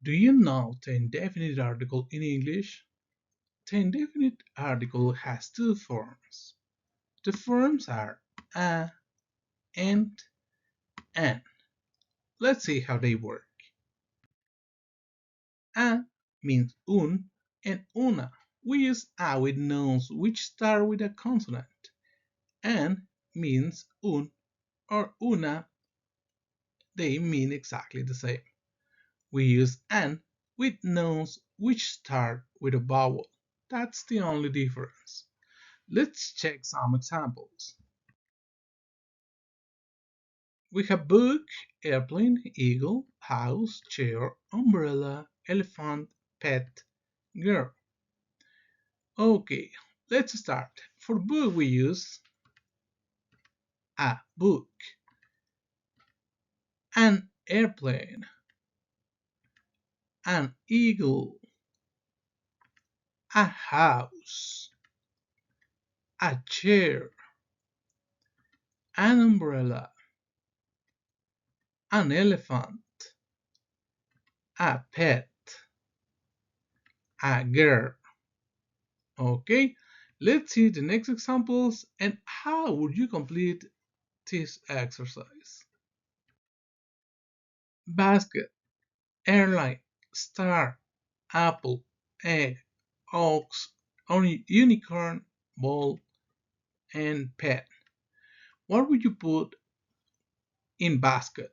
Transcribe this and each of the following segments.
Do you know the indefinite article in English? The indefinite article has two forms. The forms are a and an. Let's see how they work. A means un and una. We use a with nouns which start with a consonant. An means un or una. They mean exactly the same. We use an with nouns which start with a vowel. That's the only difference. Let's check some examples. We have book, airplane, eagle, house, chair, umbrella, elephant, pet, girl. Okay, let's start. For book we use a book, an airplane, an eagle, a house, a chair, an umbrella, an elephant, a pet, a girl. Okay, let's see the next examples and how would you complete this exercise. Basket, airline, star, apple, egg, ox, unicorn, ball, and pen. What would you put in basket?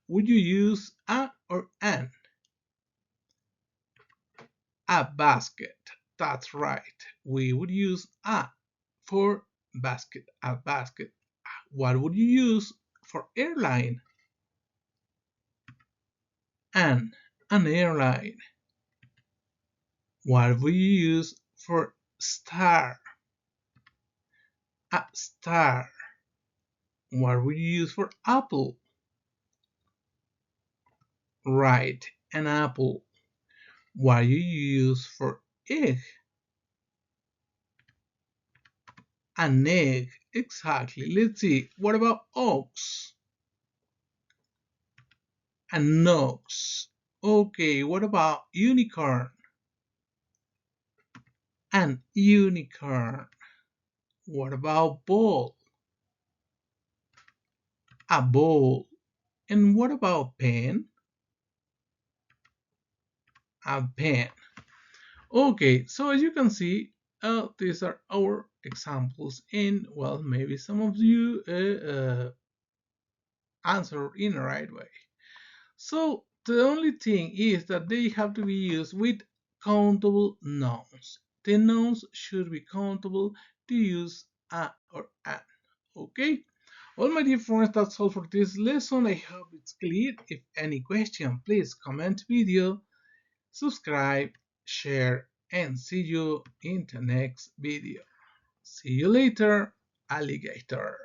Would you use a or an? A basket. That's right. We would use a for basket. A basket. What would you use for airline? An airline. What would you use for star? A star. What would you use for apple? Right, an apple. What do you use for egg? An egg. Exactly. Let's see. What about ox? An ox. Okay, what about unicorn? An unicorn. What about ball? A ball. And what about pen? A pen. Okay, so as you can see, these are our examples, and well, maybe some of you answer in the right way. So the only thing is that they have to be used with countable nouns. The nouns should be countable to use a or an. Okay? Well, my dear friends, that's all for this lesson. I hope it's clear. If any question, please comment video, subscribe, share, and see you in the next video. See you later, alligator.